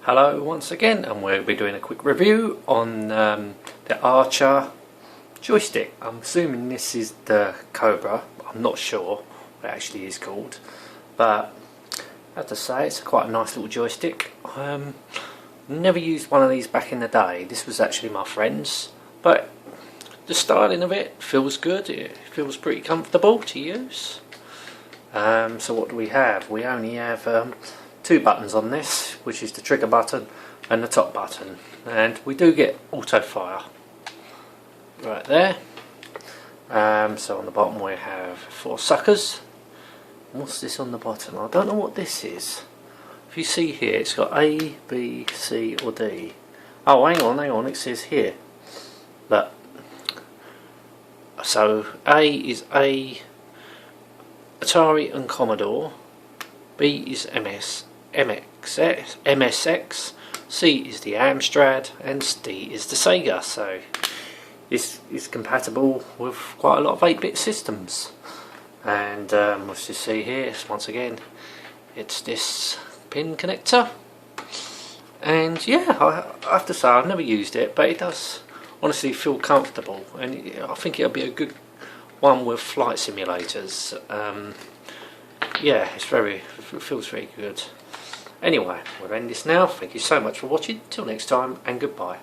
Hello once again, and we'll be doing a quick review on the Archer joystick. I'm assuming this is the Cobra. I'm not sure what it actually is called, but I have to say it's quite a nice little joystick. Never used one of these back in the day. This was actually my friend's, but the styling of it feels good. It feels pretty comfortable to use. So what do we have? We only have two buttons on this, which is the trigger button and the top button, and we do get auto fire right there. So on the bottom we have 4 suckers. What's this on the bottom? I don't know what this is. If you see here, it's got A, B, C or D. Oh, hang on, it says here. Look. So A is Atari and Commodore, B is MSX, C is the Amstrad, and D is the Sega. So this is compatible with quite a lot of 8-bit systems. And let's just see here, once again, it's this pin connector. And yeah, I have to say I've never used it, but it does honestly feel comfortable, and I think it'll be a good one with flight simulators. Yeah, it feels very good. Anyway, we'll end this now. Thank you so much for watching. Till next time, and goodbye.